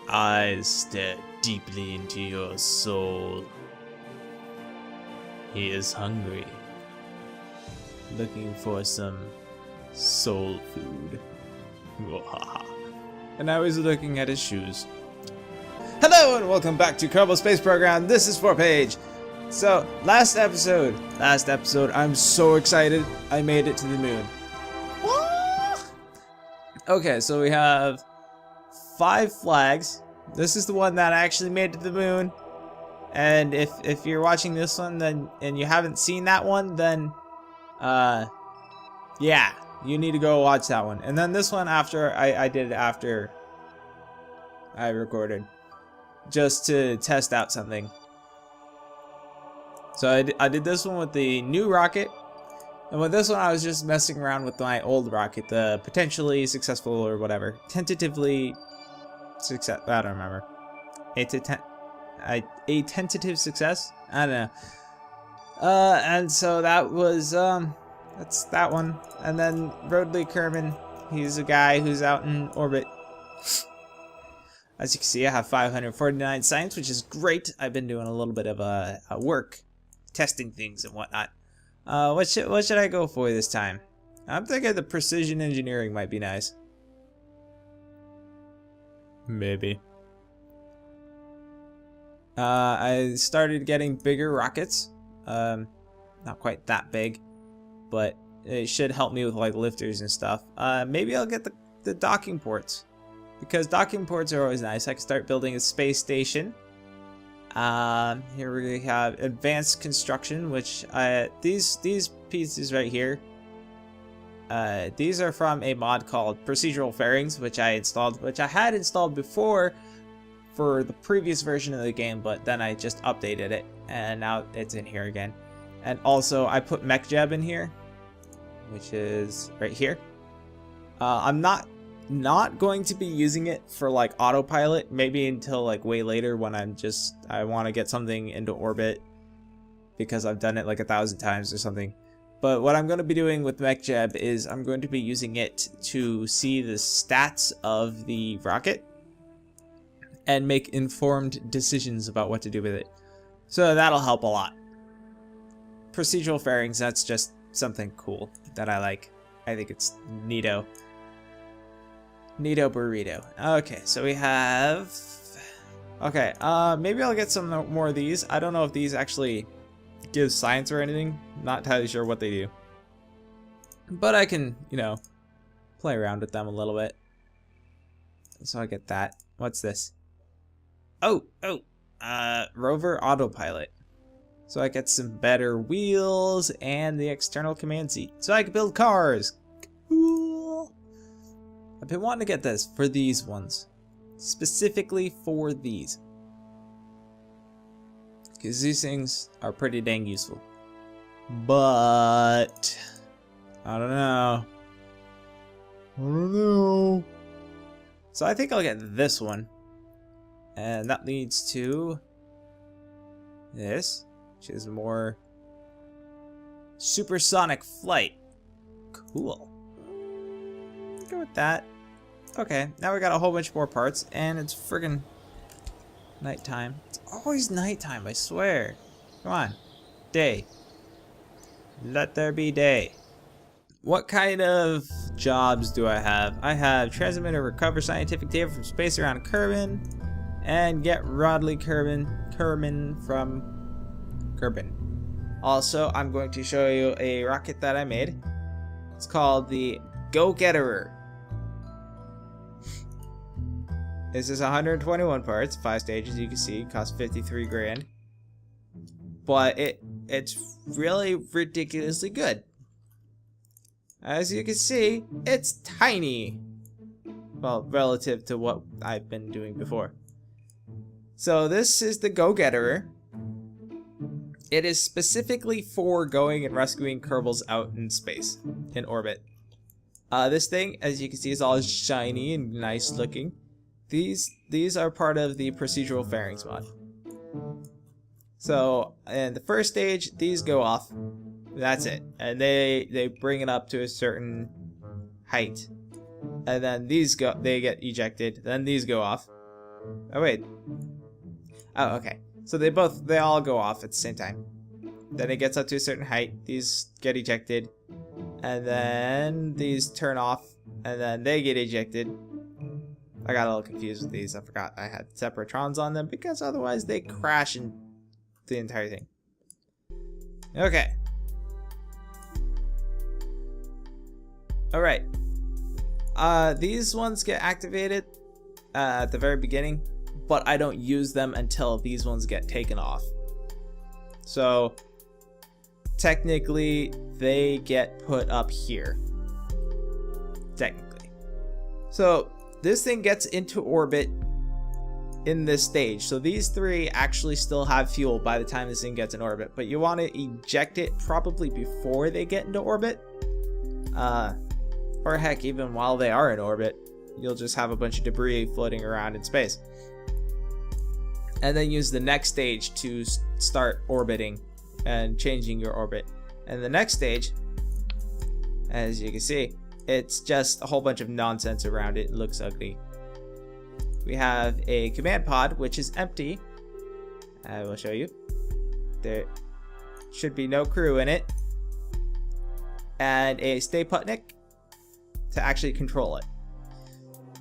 eyes stare deeply into your soul. He is hungry, looking for some soul food. And now he's looking at his shoes. Hello and welcome back to Kerbal Space Program. This is 4Page. So, last episode, I'm so excited I made it to the moon. Okay, so we have 5 flags. This is the one that actually made it to the moon. And if you're watching this one then and you haven't seen that one, then yeah, you need to go watch that one. And then this one I did after I recorded, just to test out something. So I did this one with the new rocket, and with this one I was just messing around with my old rocket, the potentially successful or whatever, tentatively success. I don't remember. A tentative success. I don't know. And so that was that's that one. And then Rodley Kerbin, he's a guy who's out in orbit. As you can see, I have 549 science, which is great. I've been doing a little bit of work, testing things and whatnot. What should I go for this time? I'm thinking the precision engineering might be nice. Maybe. I started getting bigger rockets. Not quite that big, but it should help me with like lifters and stuff. Maybe I'll get the docking ports, because docking ports are always nice. I can start building a space station. Here we have advanced construction, which these pieces right here. These are from a mod called Procedural Fairings, which I had installed before for the previous version of the game, but then I just updated it and now it's in here again. And also I put MechJeb in here, which is right here. I'm not going to be using it for like autopilot, maybe until like way later when I want to get something into orbit, because I've done it like 1,000 times or something. But what I'm going to be doing with MechJeb is I'm going to be using it to see the stats of the rocket and make informed decisions about what to do with it. So that'll help a lot. Procedural fairings, that's just something cool that I like. I think it's neato. Neato burrito. Okay, so we have... Okay, maybe I'll get some more of these. I don't know if these actually give science or anything. Not entirely sure what they do. But I can, you know, play around with them a little bit. So I get that. What's this? Rover autopilot. So I get some better wheels and the external command seat. So I can build cars. Cool. I've been wanting to get this for these ones. Specifically for these. Because these things are pretty dang useful. But I don't know. So I think I'll get this one. And that leads to this, which is more supersonic flight. Cool. Go with that. Okay, now we got a whole bunch more parts, and it's friggin' nighttime. It's always nighttime, I swear. Come on. Day. Let there be day. What kind of jobs do I have? I have transmit or recover scientific data from space around Kerbin, and get Rodley Kerbin from Kerbin. Also, I'm going to show you a rocket that I made. It's called the Go-Getterer. This is 121 parts, 5 stages. You can see it costs 53 grand. But it's really ridiculously good. As you can see, it's tiny. Well, relative to what I've been doing before. So this is the Go-Getterer. It is specifically for going and rescuing Kerbals out in space, in orbit. This thing, as you can see, is all shiny and nice looking. These are part of the procedural fairings mod. So in the first stage, these go off. That's it, and they bring it up to a certain height, and then they get ejected. Then these go off. Oh wait. Oh, okay. So they all go off at the same time. Then it gets up to a certain height. These get ejected. And then these turn off. And then they get ejected. I got a little confused with these. I forgot I had separatrons on them because otherwise they crash in the entire thing. Okay. Alright. These ones get activated at the very beginning, but I don't use them until these ones get taken off. So technically they get put up here. Technically. So this thing gets into orbit in this stage. So these three actually still have fuel by the time this thing gets in orbit, but you want to eject it probably before they get into orbit. Or heck, even while they are in orbit, you'll just have a bunch of debris floating around in space. And then use the next stage to start orbiting and changing your orbit. And the next stage, as you can see, it's just a whole bunch of nonsense around it. It looks ugly. We have a command pod, which is empty. I will show you. There should be no crew in it. And a stay putnik to actually control it.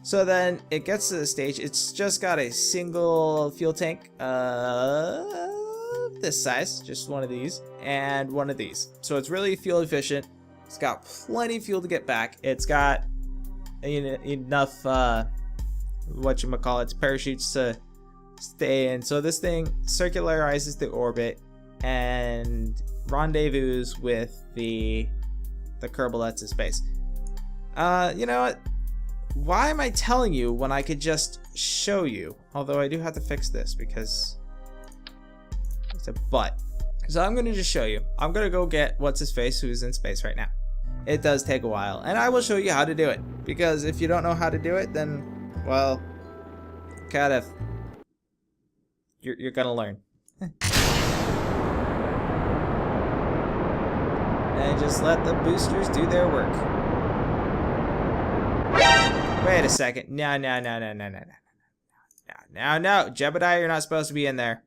So then it gets to the stage. It's just got a single fuel tank, this size, just one of these, and one of these. So it's really fuel efficient. It's got plenty of fuel to get back. It's got enough, whatchamacallits, parachutes to stay in. So this thing circularizes the orbit and rendezvous with the Kerbal that's in space. You know what? Why am I telling you when I could just show you? Although I do have to fix this because it's a but. So I'm going to just show you. I'm going to go get what's-his-face who's in space right now. It does take a while. And I will show you how to do it. Because if you don't know how to do it, then, well, kind of, you're going to learn. And just let the boosters do their work. Wait a second. No. Jebediah, you're not supposed to be in there.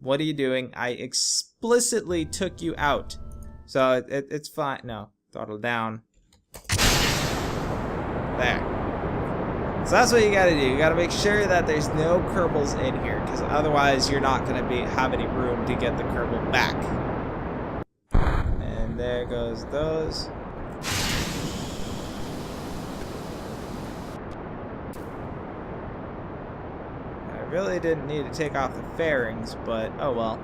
What are you doing? I explicitly took you out. So it's fine. No. Throttle down. There. So that's what you gotta do. You gotta make sure that there's no Kerbals in here, because otherwise you're not gonna have any room to get the Kerbal back. And there goes those. I really didn't need to take off the fairings, but oh well.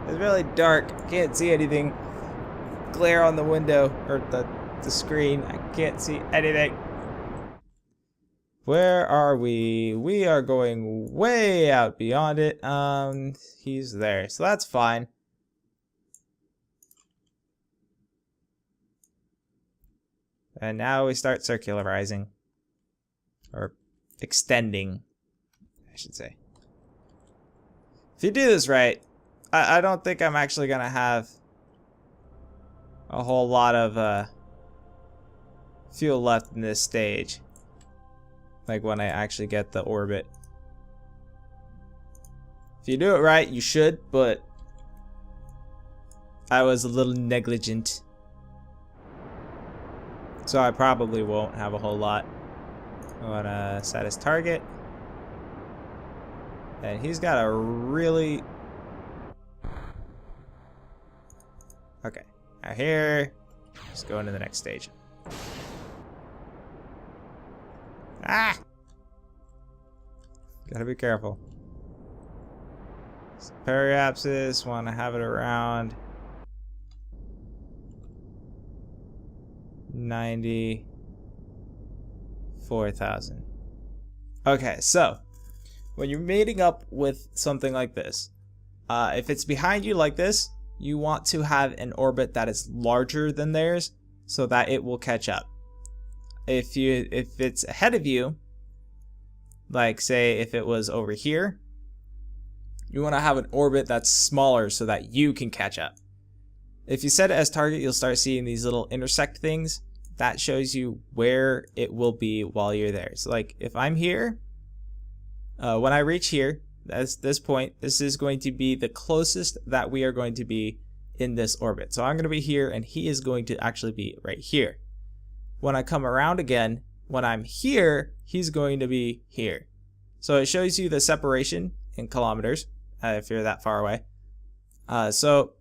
It's really dark. Can't see anything. Glare on the window or the screen. I can't see anything. Where are we? We are going way out beyond it. He's there, so that's fine. And now we start circularizing. Or extending, I should say. If you do this right, I don't think I'm actually gonna have a whole lot of fuel left in this stage. Like when I actually get the orbit. If you do it right, you should, but I was a little negligent. So I probably won't have a whole lot. I wanna set his target. And he's got a really... Okay, now here, let's go into the next stage. Ah! Gotta be careful. So periapsis, wanna have it around 94,000. Okay, so when you're mating up with something like this, if it's behind you like this, you want to have an orbit that is larger than theirs so that it will catch up. If it's ahead of you, like say if it was over here, you want to have an orbit that's smaller so that you can catch up. If you set it as target, you'll start seeing these little intersect things. that shows you where it will be while you're there. So like if I'm here, when I reach here, that's this point, this is going to be the closest that we are going to be in this orbit. So I'm going to be here and he is going to actually be right here. When I come around again, when I'm here, he's going to be here. So it shows you the separation in kilometers if you're that far away. So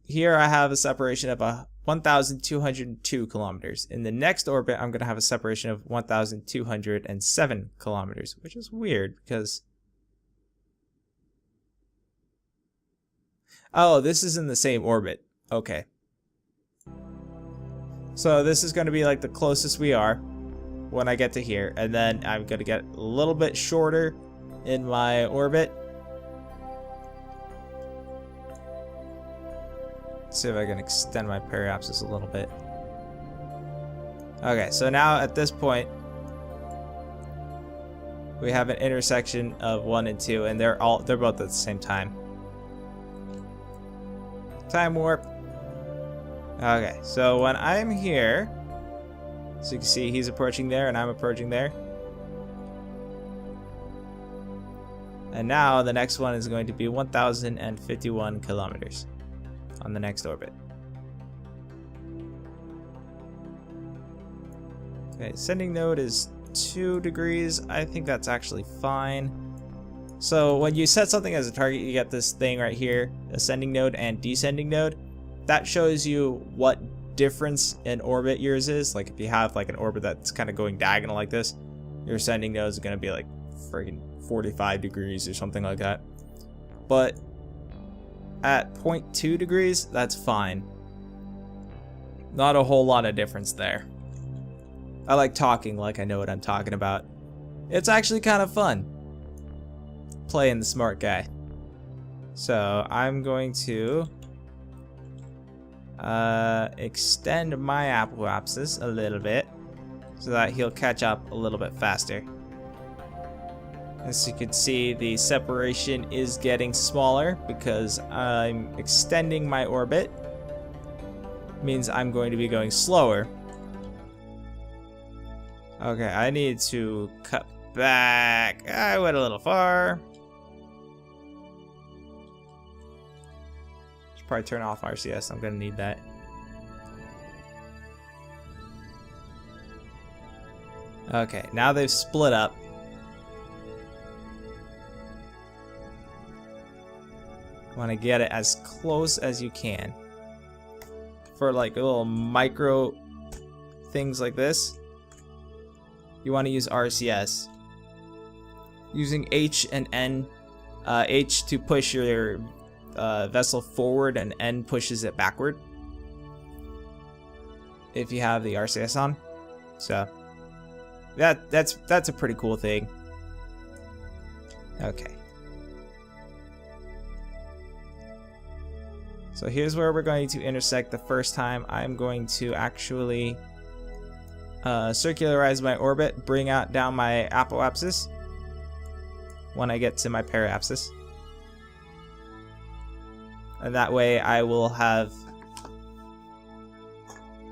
here I have a separation of 1,202 kilometers. In the next orbit, I'm going to have a separation of 1,207 kilometers, which is weird because... Oh, this is in the same orbit. Okay. So this is going to be like the closest we are when I get to here. And then I'm going to get a little bit shorter in my orbit. Let's see if I can extend my periapsis a little bit. Okay, so now at this point, we have an intersection of 1 and 2, and they're both at the same time. Time warp. Okay, so when I'm here, so you can see he's approaching there and I'm approaching there. And now the next one is going to be 1,051 kilometers on the next orbit. Okay, sending node is 2 degrees. I think that's actually fine. So when you set something as a target, you get this thing right here, ascending node and descending node. That shows you what difference in orbit yours is. Like if you have like an orbit that's kind of going diagonal like this, your ascending node is going to be like friggin' 45 degrees or something like that. But at 0.2 degrees, that's fine. Not a whole lot of difference there. I like talking like I know what I'm talking about. It's actually kind of fun playing the smart guy. So I'm going to extend my apoapsis a little bit so that he'll catch up a little bit faster. As you can see, the separation is getting smaller because I'm extending my orbit. Means I'm going to be going slower. Okay, I need to cut back. I went a little far. Should probably turn off RCS. I'm gonna need that. Okay, now they've split up. Want to get it as close as you can. For like little micro things like this, you want to use RCS. Using H and N, H to push your vessel forward and N pushes it backward. If you have the RCS on, so that's a pretty cool thing. Okay. So here's where we're going to intersect the first time. I'm going to actually circularize my orbit, bring out down my apoapsis when I get to my periapsis. And that way I will have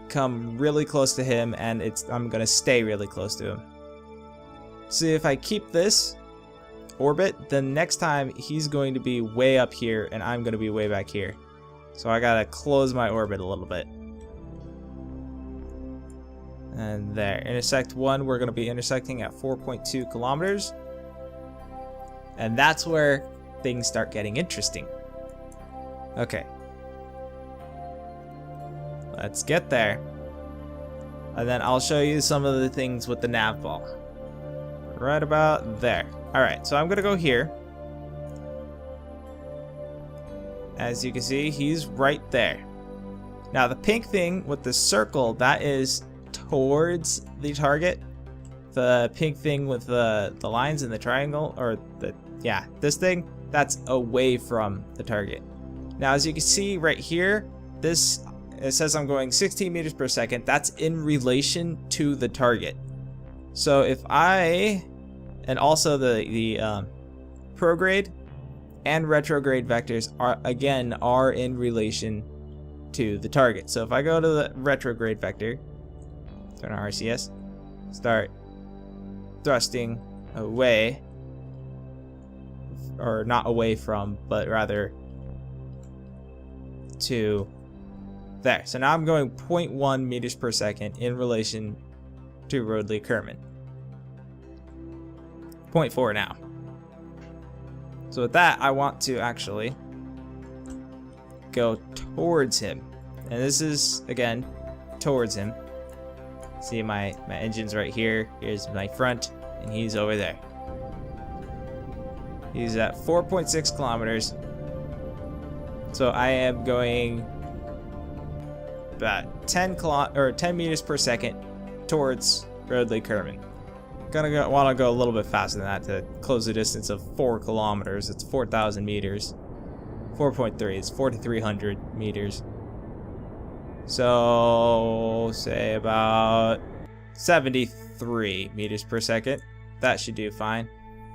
come really close to him, and I'm going to stay really close to him. See, if I keep this orbit, then next time he's going to be way up here and I'm going to be way back here. So I gotta close my orbit a little bit. And there, intersect 1, we're gonna be intersecting at 4.2 kilometers. And that's where things start getting interesting. Okay. Let's get there. And then I'll show you some of the things with the nav ball. Right about there. Alright, so I'm gonna go here. As you can see, he's right there. Now the pink thing with the circle, that is towards the target. The pink thing with the lines in the triangle, or this thing, that's away from the target. Now as you can see right here, it says I'm going 16 meters per second. That's in relation to the target. So if and also the prograde and retrograde vectors are in relation to the target. So if I go to the retrograde vector turn on RCS, start thrusting away, or not away from, but rather to there. So now I'm going 0.1 meters per second in relation to Rodley Kerbin. 0.4 now. So with that, I want to actually go towards him. And this is, again, towards him. See my engine's right here. Here's my front, and he's over there. He's at 4.6 kilometers. So I am going about 10 meters per second towards Rodley Kerbin. Want to go a little bit faster than that to close the distance of 4 kilometers. It's 4,000 meters. 4.3 is 4,300 meters. So say about 73 meters per second. That should do fine.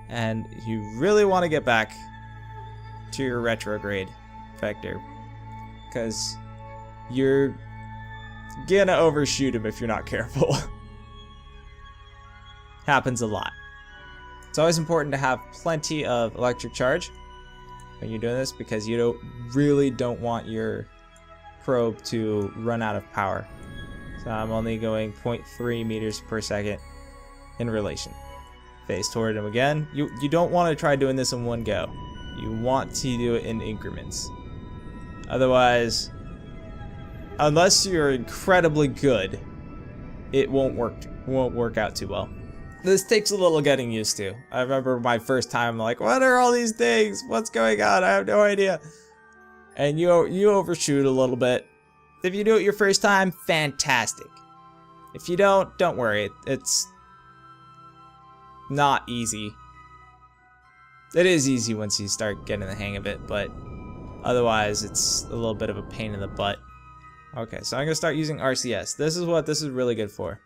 And you really want to get back to your retrograde vector, because you're gonna overshoot him if you're not careful. Happens a lot. It's always important to have plenty of electric charge when you're doing this, because you really don't want your probe to run out of power. So I'm only going 0.3 meters per second in relation. Face toward him again. You don't want to try doing this in one go. You want to do it in increments. Otherwise, unless you're incredibly good, it won't work out too well. This takes a little getting used to. I remember my first time, like, what are all these things? What's going on? I have no idea. And you overshoot a little bit. If you do it your first time, fantastic. If you don't worry. It's not easy. It is easy once you start getting the hang of it, but otherwise it's a little bit of a pain in the butt. Okay, so I'm gonna start using RCS. This is what this is really good for,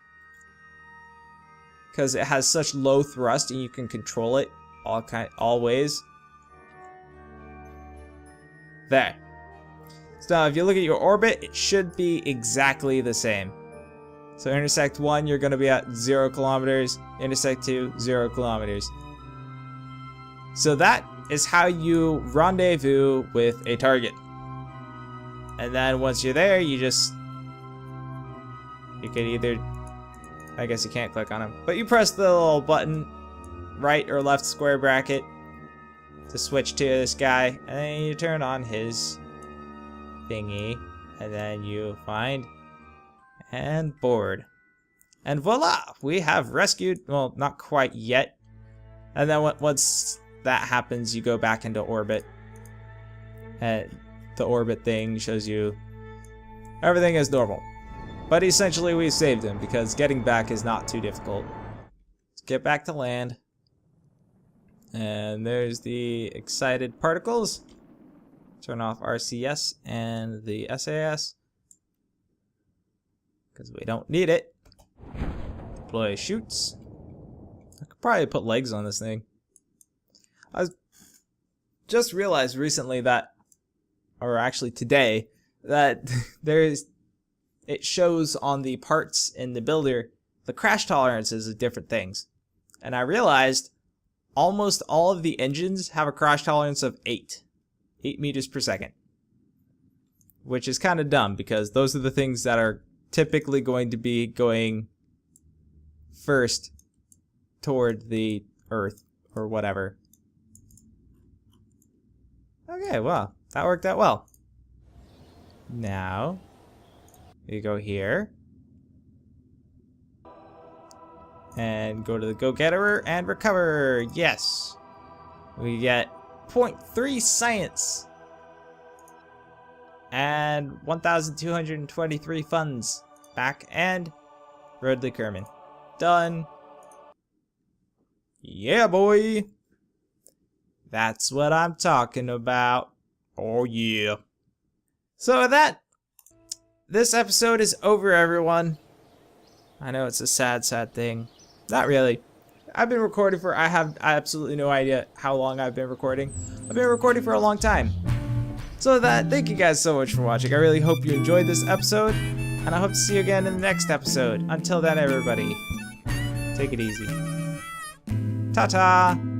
because it has such low thrust and you can control it all ways. There. So now if you look at your orbit, it should be exactly the same. So intersect 1, you're going to be at 0 kilometers. Intersect 2, 0 kilometers. So that is how you rendezvous with a target. And then once you're there, you can either, I guess you can't click on him, but you press the little button, right or left square bracket, to switch to this guy, and then you turn on his thingy, and then you find and board. And voila! We have rescued, well, not quite yet. And then once that happens, you go back into orbit. And the orbit thing shows you everything is normal. But essentially we saved him, because getting back is not too difficult. Let's get back to land. And there's the excited particles. Turn off RCS and the SAS, because we don't need it. Deploy chutes. I could probably put legs on this thing. I just realized recently that, or actually today, that it shows on the parts in the builder the crash tolerances of different things. And I realized almost all of the engines have a crash tolerance of 8 meters per second. Which is kind of dumb, because those are the things that are typically going to be going first toward the Earth or whatever. Okay, well, that worked out well. Now, we go here. And go to the go-getter and recover. Yes. We get 0.3 science. And 1,223 funds back, and Rodley Kerbin. Done. Yeah, boy. That's what I'm talking about. Oh, yeah. So with that, this episode is over, everyone. I know it's a sad, sad thing. Not really. I've been recording for, I have absolutely no idea how long I've been recording. I've been recording for a long time. So thank you guys so much for watching. I really hope you enjoyed this episode. And I hope to see you again in the next episode. Until then, everybody, take it easy. Ta-ta!